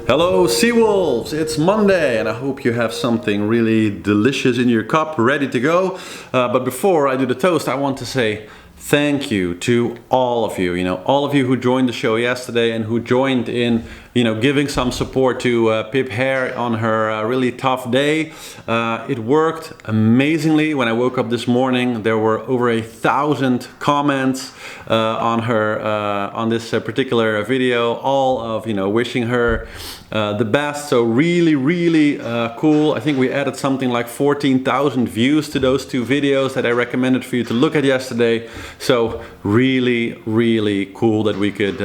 Hello Sea Wolves, it's Monday and I hope you have something really delicious in your cup ready to go. But before I do the toast, I want to say thank you to all of you. All of you who joined the show yesterday and who joined in, giving some support to Pip Hare on her really tough day. It worked amazingly. When I woke up this morning, there were over 1,000 comments on her on this particular video, all of wishing her the best. So really cool. I think we added something like 14,000 views to those two videos that I recommended for you to look at yesterday. So really cool that we could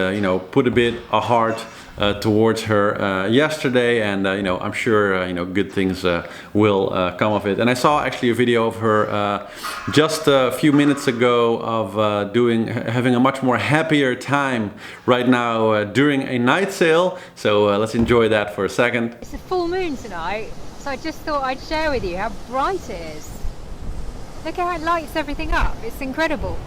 put a bit of heart towards her yesterday, and I'm sure good things will come of it. And I saw actually a video of her just a few minutes ago of having a much more happier time right now during a night sail. So let's enjoy that for a second. It's a full moon tonight, so I just thought I'd share with you how bright it is. Look how it lights everything up. It's incredible.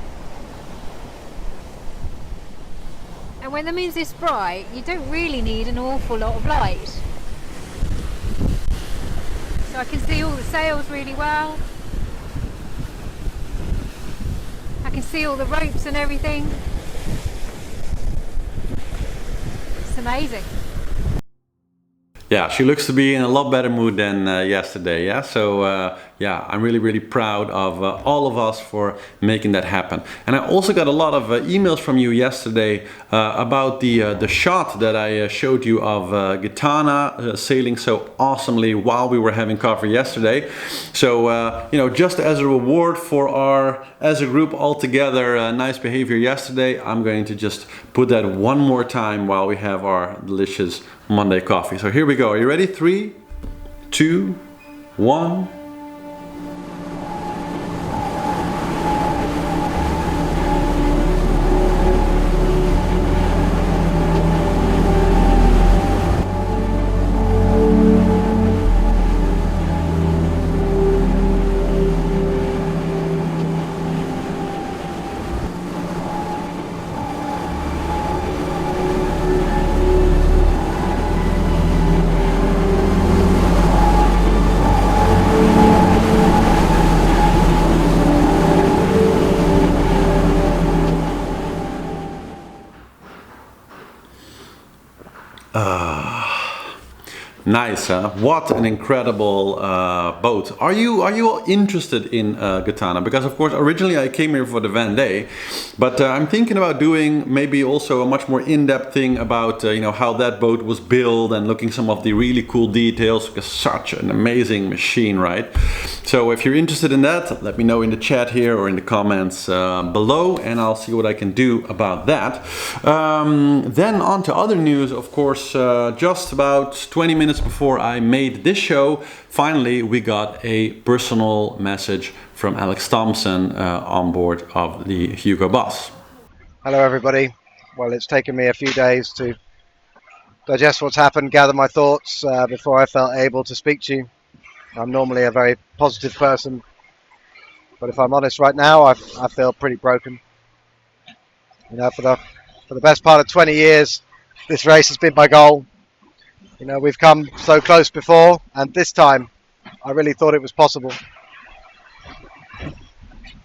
And when the moon's this bright, you don't really need an awful lot of light. So I can see all the sails really well. I can see all the ropes and everything. It's amazing. Yeah, she looks to be in a lot better mood than yesterday. Yeah, so yeah, I'm really proud of all of us for making that happen. And I also got a lot of emails from you yesterday about the shot that I showed you of Gitana sailing so awesomely while we were having coffee yesterday. So just as a reward for our, as a group all together, nice behavior yesterday, I'm going to just put that one more time while we have our delicious Monday coffee. So here we go. Are you ready? 3, 2, 1. Nice, huh? What an incredible boat. Are you all interested in Gitana? Because of course originally I came here for the Vendee, but I'm thinking about doing maybe also a much more in-depth thing about how that boat was built and looking some of the really cool details, because such an amazing machine, right? So if you're interested in that, let me know in the chat here or in the comments below, and I'll see what I can do about that. Then on to other news, of course. Just about 20 minutes before I made this show, finally we got a personal message from Alex Thomson on board of the Hugo Boss. Hello everybody. Well, it's taken me a few days to digest what's happened, gather my thoughts before I felt able to speak to you. I'm normally a very positive person, but if I'm honest right now, I feel pretty broken. For the best part of 20 years, this race has been my goal. We've come so close before, and this time I really thought it was possible.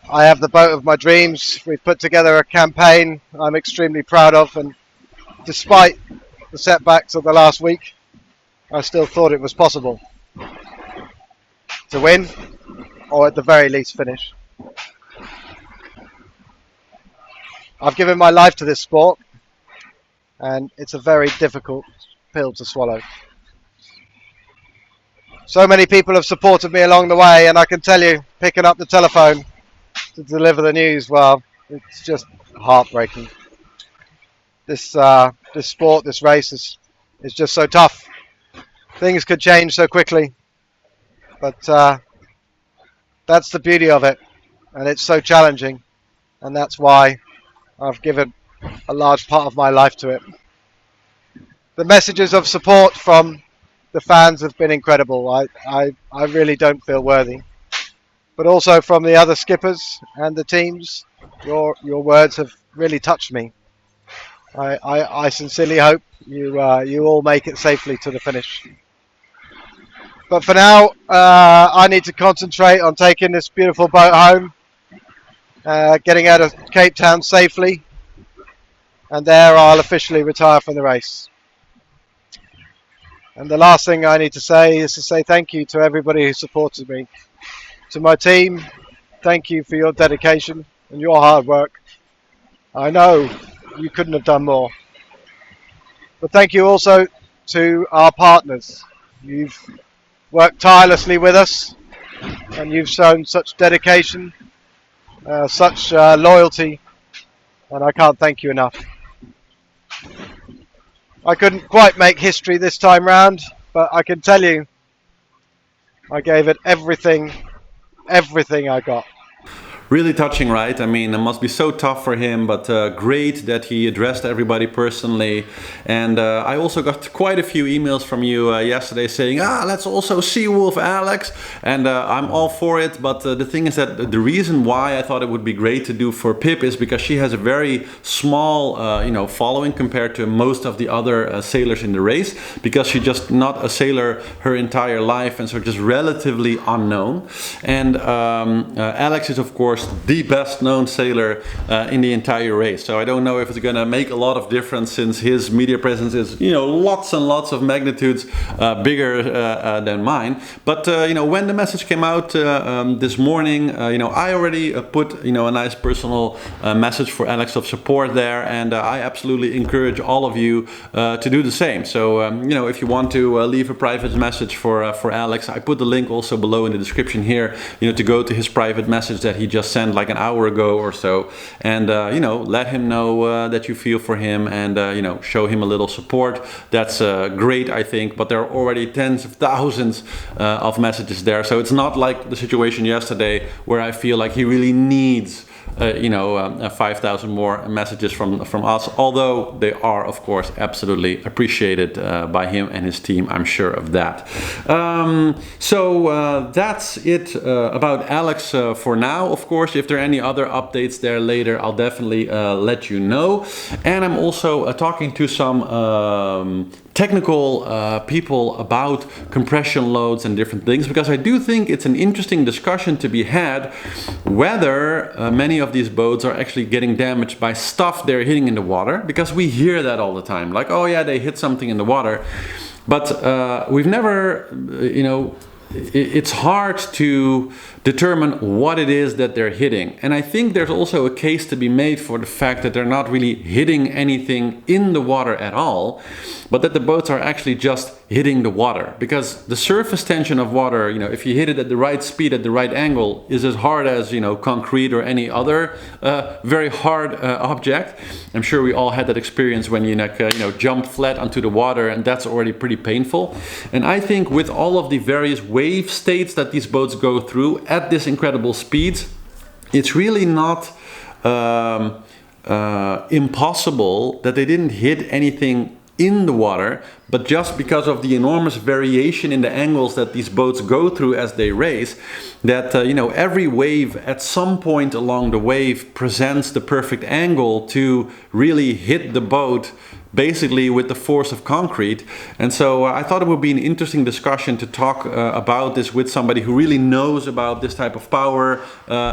I have the boat of my dreams. We've put together a campaign I'm extremely proud of, and despite the setbacks of the last week, I still thought it was possible to win, or at the very least finish. I've given my life to this sport, and it's a very difficult pill to swallow. So many people have supported me along the way, and I can tell you, picking up the telephone to deliver the news, well, it's just heartbreaking. This sport, this race is just so tough. Things could change so quickly, but that's the beauty of it, and it's so challenging, and that's why I've given a large part of my life to it. The messages of support from the fans have been incredible. I really don't feel worthy. But also from the other skippers and the teams, your words have really touched me. I sincerely hope you all make it safely to the finish. But for now, I need to concentrate on taking this beautiful boat home, getting out of Cape Town safely, and there I'll officially retire from the race. And the last thing I need to say is to say thank you to everybody who supported me. To my team, thank you for your dedication and your hard work. I know you couldn't have done more. But thank you also to our partners. You've worked tirelessly with us, and you've shown such dedication, such loyalty, and I can't thank you enough. I couldn't quite make history this time round, but I can tell you I gave it everything I got. Really touching, right? I mean, it must be so tough for him, but great that he addressed everybody personally. And I also got quite a few emails from you yesterday saying, let's also see Wolf Alex. And I'm all for it. But the thing is that the reason why I thought it would be great to do for Pip is because she has a very small, following compared to most of the other sailors in the race, because she's just not a sailor her entire life, and so just relatively unknown. And Alex is, of course, the best known sailor in the entire race. So I don't know if it's going to make a lot of difference, since his media presence is, lots and lots of magnitudes bigger than mine. But when the message came out this morning, I already put a nice personal message for Alex of support there, and I absolutely encourage all of you to do the same. So if you want to leave a private message for Alex, I put the link also below in the description here, to go to his private message that he just sent like an hour ago or so, and let him know that you feel for him, and show him a little support. That's great, I think. But there are already tens of thousands of messages there, so it's not like the situation yesterday where I feel like he really needs 5,000 more messages from us, although they are, of course, absolutely appreciated by him and his team. I'm sure of that. So that's it about Alex for now. Of course, if there are any other updates there later, I'll definitely let you know. And I'm also talking to some technical people about compression loads and different things, because I do think it's an interesting discussion to be had whether many of these boats are actually getting damaged by stuff they're hitting in the water, because we hear that all the time, like, oh yeah, they hit something in the water, but we've never, it's hard to determine what it is that they're hitting. And I think there's also a case to be made for the fact that they're not really hitting anything in the water at all, but that the boats are actually just hitting the water. Because the surface tension of water, if you hit it at the right speed, at the right angle, is as hard as, concrete or any other very hard object. I'm sure we all had that experience when you jump flat onto the water, and that's already pretty painful. And I think with all of the various wave states that these boats go through at this incredible speeds, it's really not impossible that they didn't hit anything in the water, but just because of the enormous variation in the angles that these boats go through as they race, that every wave at some point along the wave presents the perfect angle to really hit the boat basically with the force of concrete. And so I thought it would be an interesting discussion to talk about this with somebody who really knows about this type of power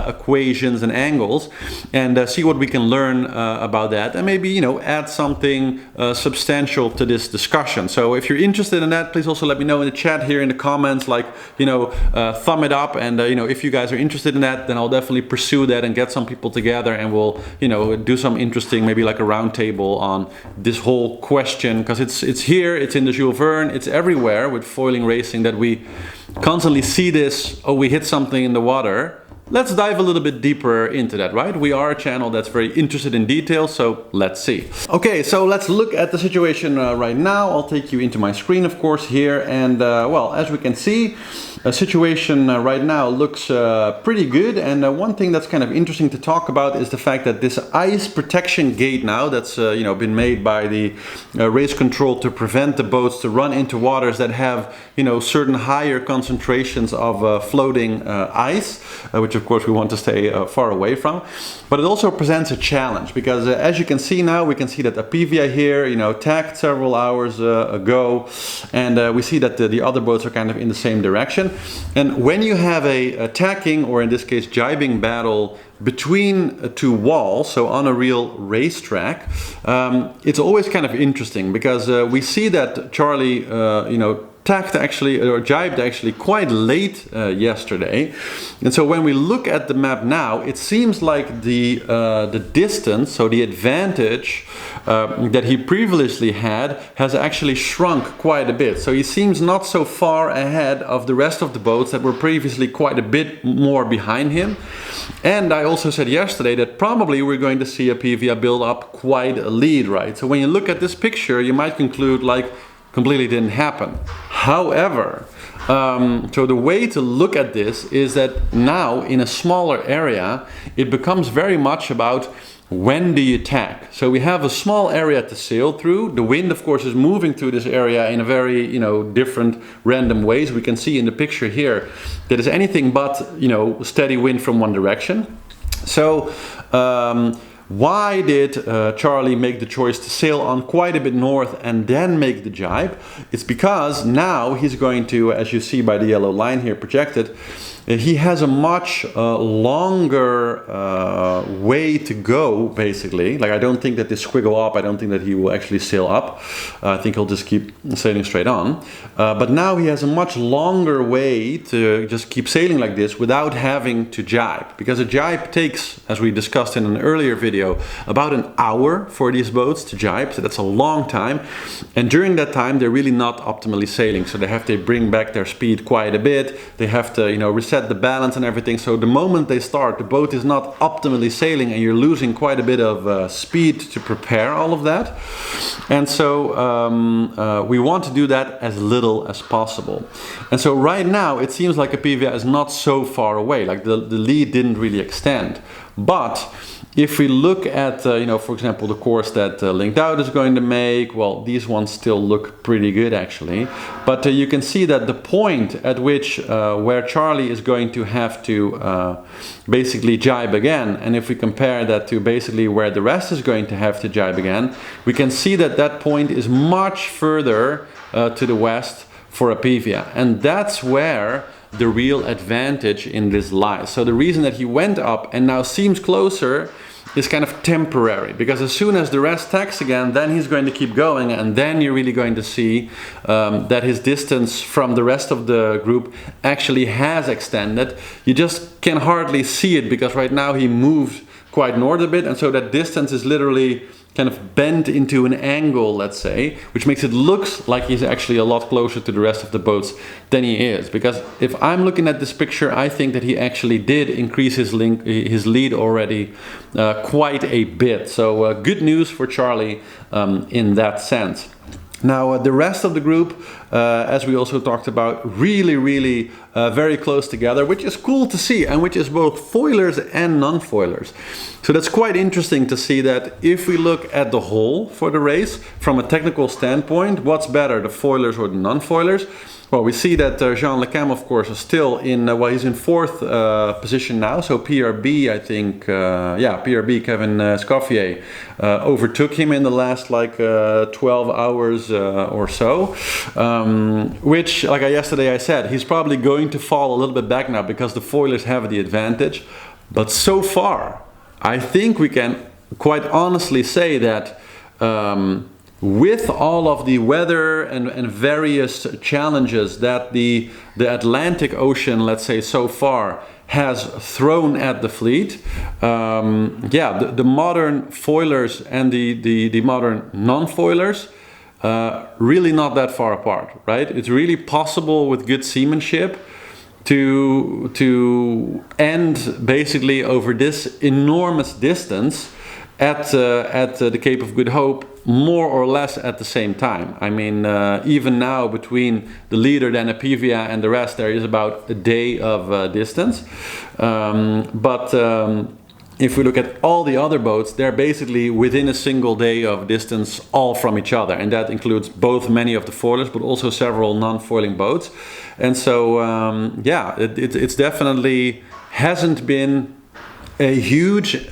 equations and angles, and see what we can learn about that, and maybe add something substantial to this discussion. So if you're interested in that, please also let me know in the chat here in the comments, like thumb it up, and if you guys are interested in that, then I'll definitely pursue that and get some people together, and we'll do some interesting, maybe like a round table on this whole question, because it's here, it's in the Jules Verne, it's everywhere with foiling racing, that we constantly see this, oh, we hit something in the water. Let's dive a little bit deeper into that, right? We are a channel that's very interested in detail, so let's see. Okay, so let's look at the situation right now. I'll take you into my screen, of course, here, and well, as we can see, situation right now looks pretty good, and one thing that's kind of interesting to talk about is the fact that this ice protection gate now that's been made by the race control to prevent the boats to run into waters that have certain higher concentrations of floating ice, which of course we want to stay far away from. But it also presents a challenge because as you can see now, we can see that Apivia here tacked several hours ago, and we see that the other boats are kind of in the same direction. And when you have a tacking, or in this case jibing battle between two walls, so on a real racetrack, it's always kind of interesting because we see that Charlie tacked actually, or jibed actually quite late yesterday. And so when we look at the map now, it seems like the distance, so the advantage that he previously had, has actually shrunk quite a bit. So he seems not so far ahead of the rest of the boats that were previously quite a bit more behind him. And I also said yesterday that probably we're going to see Apivia build up quite a lead, right? So when you look at this picture, you might conclude like completely didn't happen. However, so the way to look at this is that now in a smaller area, it becomes very much about when do you tack. So we have a small area to sail through. The wind, of course, is moving through this area in a very, different random ways. We can see in the picture here that is anything but, steady wind from one direction. So, why did Charlie make the choice to sail on quite a bit north and then make the jibe? It's because now he's going to, as you see by the yellow line here projected, he has a much longer way to go, basically. Like, I don't think that this squiggle up, I don't think that he will actually sail up. I think he'll just keep sailing straight on. But now he has a much longer way to just keep sailing like this without having to jibe. Because a jibe takes, as we discussed in an earlier video, about an hour for these boats to jibe. So that's a long time. And during that time, they're really not optimally sailing. So they have to bring back their speed quite a bit. They have to, reset the balance and everything. So the moment they start, the boat is not optimally sailing and you're losing quite a bit of speed to prepare all of that. And so we want to do that as little as possible. And so right now it seems like Apivia is not so far away, like the lead didn't really extend. But if we look at, for example, the course that Linked Out is going to make, well, these ones still look pretty good actually. But you can see that the point at which where Charlie is going to have to basically jibe again, and if we compare that to basically where the rest is going to have to jibe again, we can see that that point is much further to the west for Apivia. And that's where the real advantage in this lies. So the reason that he went up and now seems closer is kind of temporary, because as soon as the rest tacks again, then he's going to keep going, and then you're really going to see that his distance from the rest of the group actually has extended. You just can hardly see it because right now he moved quite north a bit, and so that distance is literally kind of bent into an angle, let's say, which makes it look like he's actually a lot closer to the rest of the boats than he is. Because if I'm looking at this picture, I think that he actually did increase his lead already quite a bit. So good news for Charlie in that sense. Now the rest of the group, as we also talked about, really very close together, which is cool to see, and which is both foilers and non-foilers. So that's quite interesting to see that if we look at the whole for the race, from a technical standpoint, what's better, the foilers or the non-foilers? Well, we see that Jean Le Cam, of course, is still in, he's in fourth position now. So PRB, I think, PRB, Kevin Scoffier, overtook him in the last 12 hours or so. Which, like yesterday I said, he's probably going to fall a little bit back now because the foilers have the advantage. But so far, I think we can quite honestly say that with all of the weather and various challenges that the Atlantic Ocean, let's say so far, has thrown at the fleet, the modern foilers and the modern non-foilers, really not that far apart, right? It's really possible with good seamanship to end basically over this enormous distance at the Cape of Good Hope more or less at the same time. I mean, even now between the leader, then Apivia, and the rest, there is about a day of distance. If we look at all the other boats, they're basically within a single day of distance all from each other. And that includes both many of the foilers, but also several non-foiling boats. And so, yeah, it's definitely hasn't been a huge,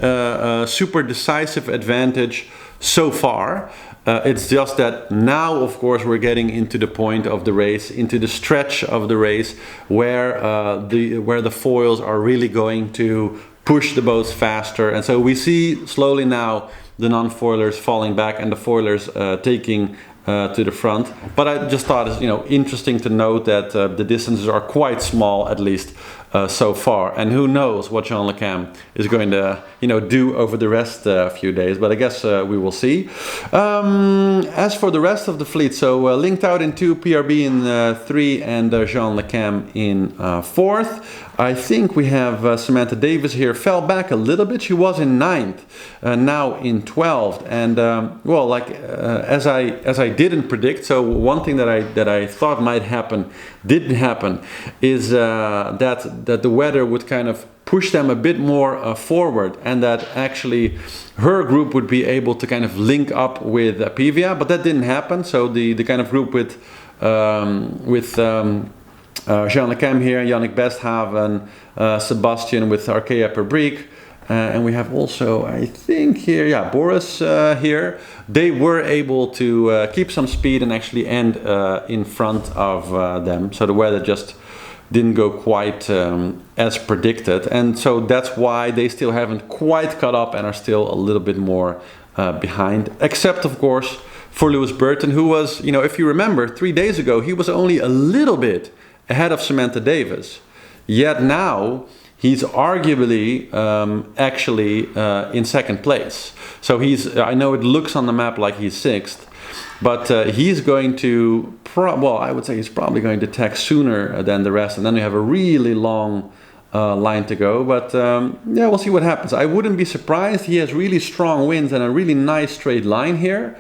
super decisive advantage so far. It's just that now, of course, we're getting into the point of the race, into the stretch of the race, where the foils are really going to push the boats faster. And so we see slowly now the non-foilers falling back and the foilers taking to the front. But I just thought it's interesting to note that the distances are quite small, at least so far. And who knows what Jean Le Cam is going to do over the rest few days. But I guess we will see. As for the rest of the fleet, so linked out in 2, PRB in 3, and Jean Le Cam in 4th. I think we have Samantha Davis here, fell back a little bit. She was in 9th, now in 12th. And well, like as I didn't predict, so one thing that I thought might happen didn't happen, is that the weather would kind of push them a bit more forward, and that actually her group would be able to kind of link up with Apivia, but that didn't happen. So the kind of group with Jean Le Cam here, Yannick Besthaven, Sebastian with Arkea Perbrique, and we have also, I think here, yeah, Boris here. They were able to keep some speed and actually end in front of them. So the weather just didn't go quite as predicted, and so that's why they still haven't quite caught up and are still a little bit more behind, except of course for Lewis Burton, who was, if you remember, 3 days ago he was only a little bit ahead of Samantha Davis, yet now he's arguably actually in 2nd place. So I know it looks on the map like he's 6th, but he's going to, well, I would say he's probably going to tack sooner than the rest, and then we have a really long line to go. But yeah, we'll see what happens. I wouldn't be surprised. He has really strong winds and a really nice straight line here.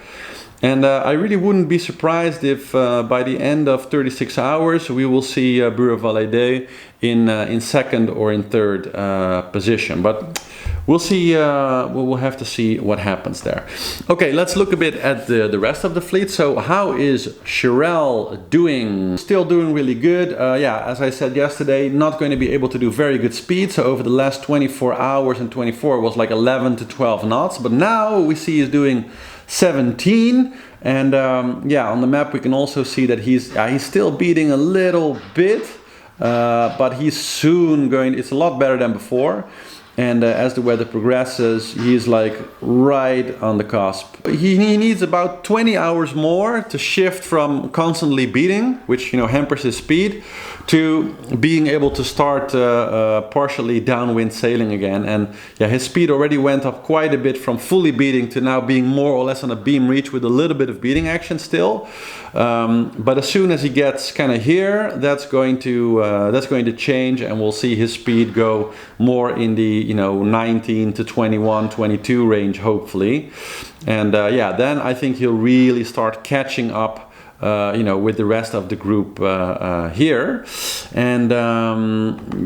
And I really wouldn't be surprised if by the end of 36 hours we will see Bureau Valade in 2nd or in 3rd position. But we'll see. We'll have to see what happens there. Okay, let's look a bit at the rest of the fleet. So how is Charal doing? Still doing really good. Yeah, as I said yesterday, not going to be able to do very good speed. So over the last 24 hours and 24 was like 11 to 12 knots. But now we see he's doing 17, and yeah, on the map we can also see that he's still beating a little bit, but he's soon going. It's a lot better than before, and as the weather progresses, he's like right on the cusp. He needs about 20 hours more to shift from constantly beating, which hampers his speed, to being able to start partially downwind sailing again. And yeah, his speed already went up quite a bit from fully beating to now being more or less on a beam reach with a little bit of beating action still. But as soon as he gets kind of here, that's going to change, and we'll see his speed go more in the 19 to 21, 22 range, hopefully. And yeah, then I think he'll really start catching up with the rest of the group here. And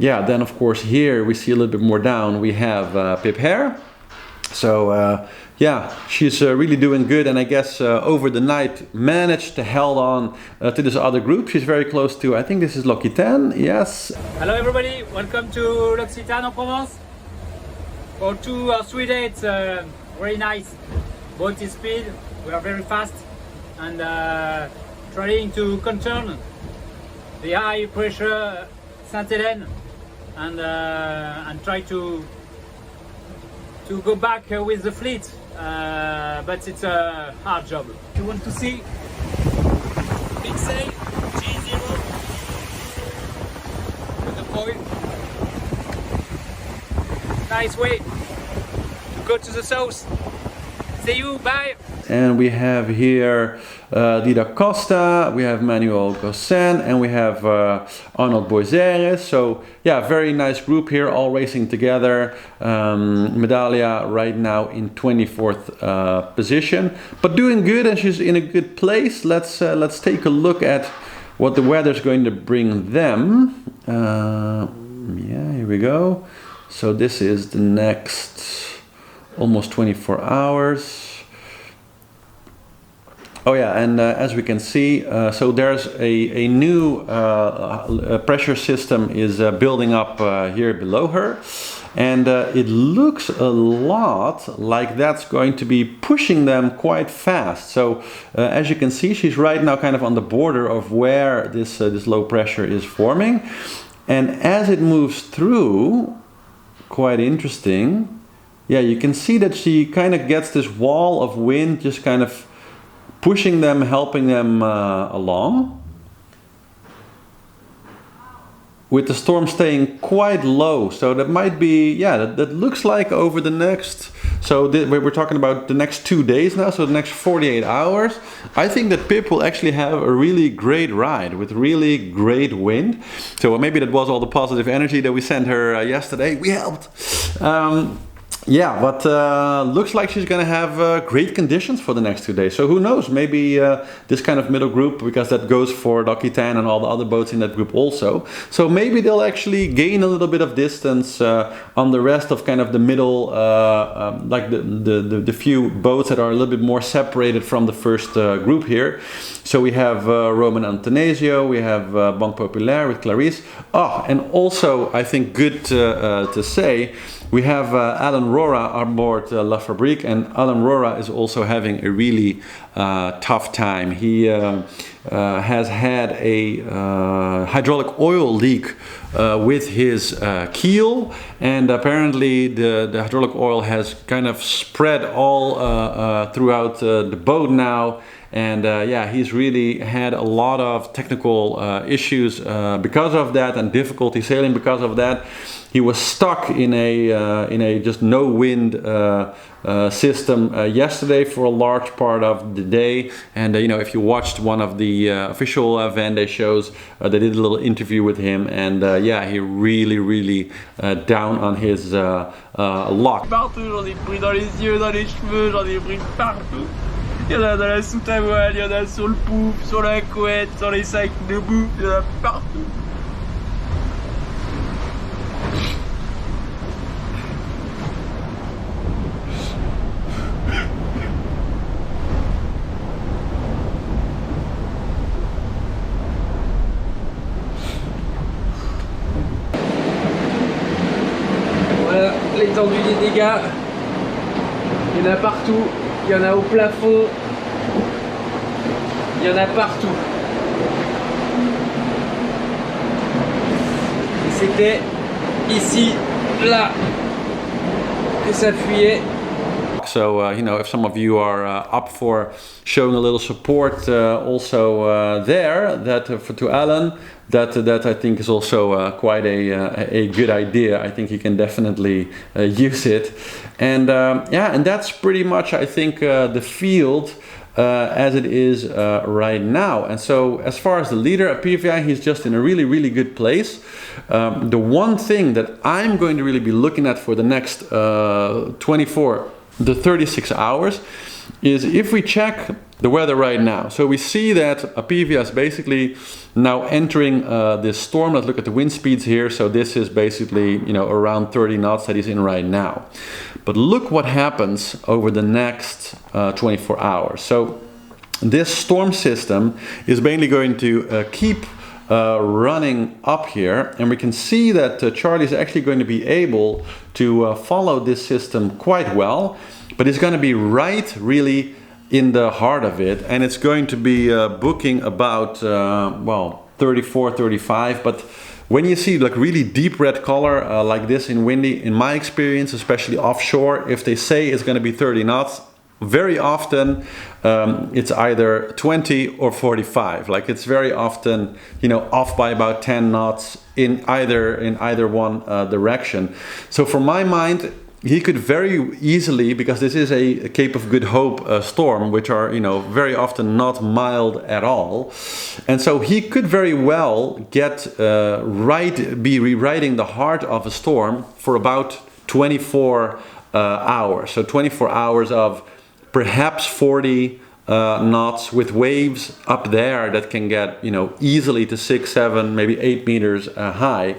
yeah, then of course here we see a little bit more down, we have Pip Hare. So yeah, she's really doing good, and I guess over the night managed to hold on to this other group. She's very close to, I think this is L'Occitane, yes. Hello everybody, welcome to L'Occitane en Provence. For 2 or 3 days, very nice boat speed, we are very fast, and trying to control the high pressure Saint Helene, and try to go back with the fleet, but it's a hard job. If you want to see big sail G0 with the foil, nice way to go to the south. See you, bye. and we have here Dida Costa, we have Manuel Gossin, and we have Arnold Boiseres. So yeah, very nice group here, all racing together. Medaglia right now in 24th position, but doing good, and she's in a good place. Let's take a look at what the weather's going to bring them. Yeah, here we go. So this is the next almost 24 hours. Oh yeah, and as we can see, so there's a new pressure system is building up here below her. And it looks a lot like that's going to be pushing them quite fast. So as you can see, she's right now kind of on the border of where this low pressure is forming. And as it moves through, quite interesting, yeah, you can see that she kind of gets this wall of wind just kind of pushing them, helping them along, with the storm staying quite low. So that might be, yeah, that looks like over the next, so we're talking about the next 2 days now, so the next 48 hours. I think that Pip will actually have a really great ride with really great wind. So maybe that was all the positive energy that we sent her yesterday. We helped. Yeah, but looks like she's going to have great conditions for the next 2 days. So who knows, maybe this kind of middle group, because that goes for L'Aquitaine and all the other boats in that group also. So maybe they'll actually gain a little bit of distance on the rest of kind of the middle, like the few boats that are a little bit more separated from the first group here. So we have Roman Antonesio, we have Banque Populaire with Clarisse. Oh, and also I think good to say, we have Alan Rora on board La Fabrique, and Alan Rora is also having a really tough time. He has had a hydraulic oil leak with his keel, and apparently the hydraulic oil has kind of spread all throughout the boat now. And yeah, he's really had a lot of technical issues because of that, and difficulty sailing because of that. He was stuck in a just no wind system yesterday for a large part of the day. And you know, if you watched one of the official Vendee shows, they did a little interview with him, and yeah, he really down on his luck. Partout, j'en ai pris dans les yeux, dans les cheveux, j'en ai pris partout. Il y en a dans la soute à voile, il y en a sur le pouf, sur la couette, sur les sacs de bouffe, il y en a partout. Voilà l'étendue des dégâts. Il y en a partout. Il y en a au plafond, il y en a partout. Et c'était ici, là, que ça fuyait. So you know, if some of you are up for showing a little support also there, that to Alan, that I think is also quite a good idea. I think you can definitely use it, and yeah, and that's pretty much, I think, the field as it is right now. And so as far as the leader, Apivia, he's just in a really good place. The one thing that I'm going to really be looking at for the next 36 hours is if we check the weather right now. So we see that Apivia is basically now entering this storm. Let's look at the wind speeds here. So this is basically, you know, around 30 knots that he's in right now. But look what happens over the next 24 hours. So this storm system is mainly going to keep running up here, and we can see that Charlie is actually going to be able to follow this system quite well, but it's going to be right really in the heart of it, and it's going to be booking about well, 34, 35. But when you see like really deep red color like this in windy, in my experience, especially offshore, if they say it's going to be 30 knots, very often it's either 20 or 45. Like it's very often, you know, off by about 10 knots in either one direction. So for my mind, he could very easily, because this is a Cape of Good Hope storm, which are, you know, very often not mild at all, and so he could very well be rewriting the heart of a storm for about 24 hours. So 24 hours of perhaps 40 knots, with waves up there that can get, you know, easily to 6, 7, maybe 8 meters high.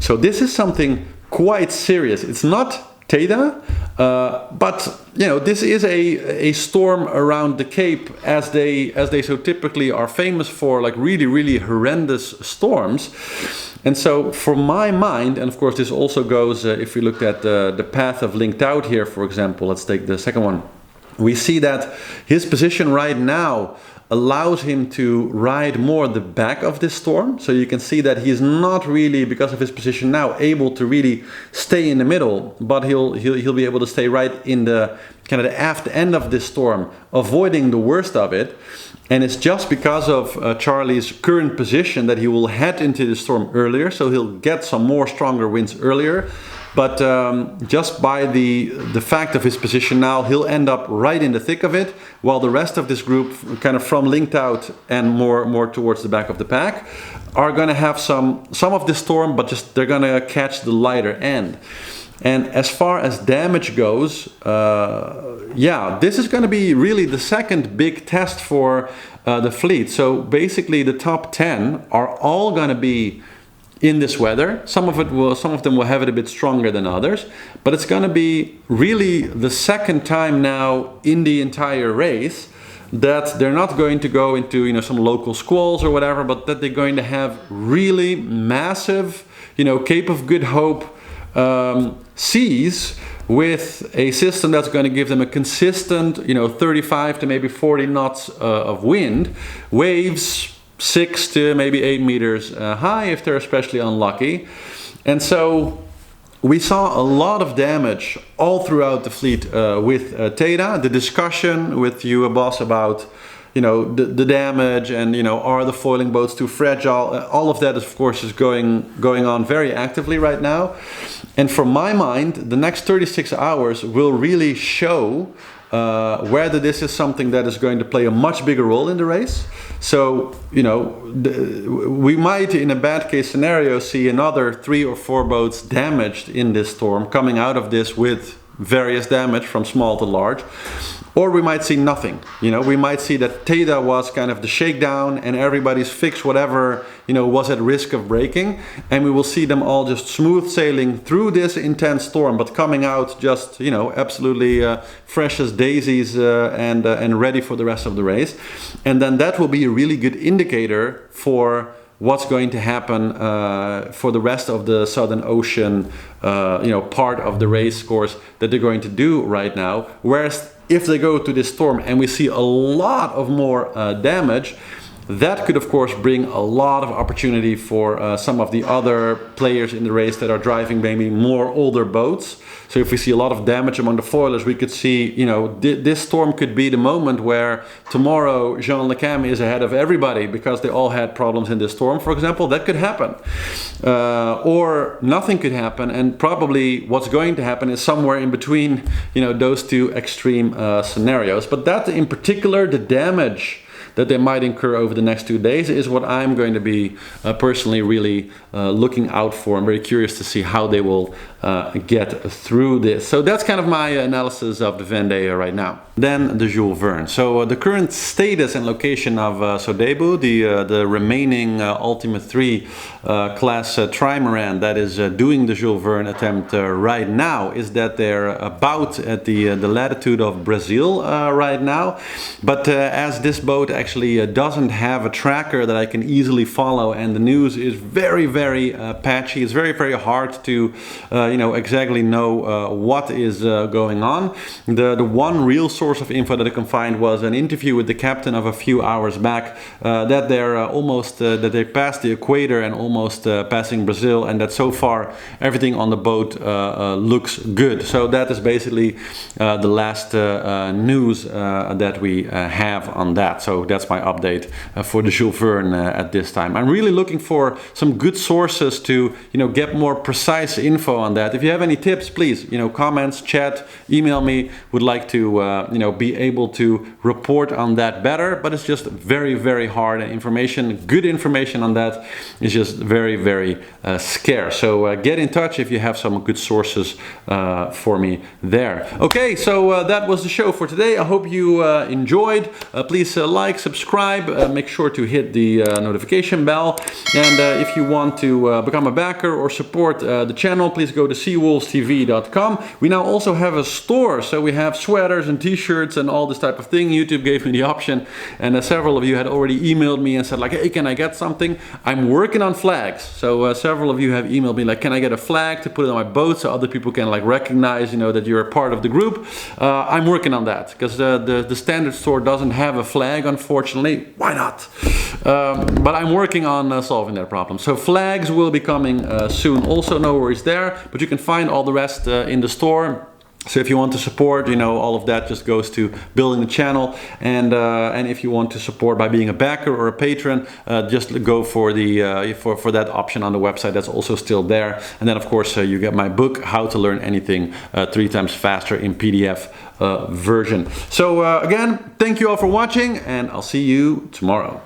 So this is something quite serious. It's not Theta, but you know, this is a storm around the Cape, as they so typically are famous for, like really horrendous storms. And so for my mind, and of course this also goes, if we looked at the path of linked out here, for example, let's take the second one, we see that his position right now allows him to ride more the back of this storm. So you can see that he's not really, because of his position now, able to really stay in the middle, but he'll be able to stay right in the kind of the aft end of this storm, avoiding the worst of it. And it's just because of Charlie's current position that he will head into the storm earlier, so he'll get some more stronger winds earlier. But just by the fact of his position now, he'll end up right in the thick of it, while the rest of this group, kind of from linked out and more towards the back of the pack, are going to have some of the storm, but just they're going to catch the lighter end. And as far as damage goes, yeah, this is going to be really the second big test for the fleet. So basically, the top 10 are all going to be in this weather. Some of them will have it a bit stronger than others, but it's going to be really the second time now in the entire race that they're not going to go into, you know, some local squalls or whatever, but that they're going to have really massive, you know, Cape of Good Hope seas, with a system that's going to give them a consistent, you know, 35 to maybe 40 knots of wind, waves 6 to maybe 8 meters high if they're especially unlucky. And so we saw a lot of damage all throughout the fleet with Theta. The discussion with you, boss, about, you know, the damage and, you know, are the foiling boats too fragile? All of that, of course, is going on very actively right now. And from my mind, the next 36 hours will really show whether this is something that is going to play a much bigger role in the race. So, you know, we might, in a bad case scenario, see another 3 or 4 boats damaged in this storm, coming out of this with various damage from small to large. Or we might see nothing. You know, we might see that Theta was kind of the shakedown and everybody's fixed whatever, you know, was at risk of breaking, and we will see them all just smooth sailing through this intense storm, but coming out just, you know, absolutely fresh as daisies and ready for the rest of the race. And then that will be a really good indicator for what's going to happen for the rest of the Southern Ocean, you know, part of the race course that they're going to do right now. Whereas if they go to this storm and we see a lot of more damage, that could of course bring a lot of opportunity for some of the other players in the race that are driving maybe more older boats. So if we see a lot of damage among the foilers, we could see, you know, this storm could be the moment where tomorrow Jean Le Cam is ahead of everybody because they all had problems in this storm, for example. That could happen. Or nothing could happen, and probably what's going to happen is somewhere in between, you know, those two extreme scenarios. But that in particular, the damage that they might incur over the next 2 days is what I'm going to be personally really looking out for. I'm very curious to see how they will get through this. So that's kind of my analysis of the Vendee right now. Then the Jules Verne. So the current status and location of Sodebu, the remaining Ultima 3 class trimaran that is doing the Jules Verne attempt right now, is that they're about at the latitude of Brazil right now. But as this boat actually doesn't have a tracker that I can easily follow, and the news is very, very patchy. It's very, very hard to you know, exactly know what is going on. The one real source source of info that I can find was an interview with the captain of a few hours back, that they're that they passed the equator and almost passing Brazil, and that so far everything on the boat looks good. So that is basically the last news that we have on that. So that's my update for the Jules Verne at this time. I'm really looking for some good sources to get more precise info on that. If you have any tips, please comments, chat, email me. Would like to be able to report on that better, but it's just very, very hard, and good information on that is just very, very scarce. So get in touch if you have some good sources for me there. Okay, so that was the show for today. I hope you enjoyed. Please like, subscribe, make sure to hit the notification bell, and if you want to become a backer or support the channel, please go to seawolvestv.com. We now also have a store, so we have sweaters and t-shirts and all this type of thing. YouTube gave me the option, and several of you had already emailed me and said like, hey, can I get something? I'm working on flags, so several of you have emailed me like, can I get a flag to put it on my boat so other people can like recognize that you're a part of the group. I'm working on that because the standard store doesn't have a flag, unfortunately. Why not? But I'm working on solving that problem. So flags will be coming soon also, no worries there, but you can find all the rest in the store. So if you want to support, all of that just goes to building the channel, and if you want to support by being a backer or a patron, just go for the for that option on the website. That's also still there. And then of course you get my book, How to Learn Anything 3 times faster in PDF version. So again, thank you all for watching, and I'll see you tomorrow.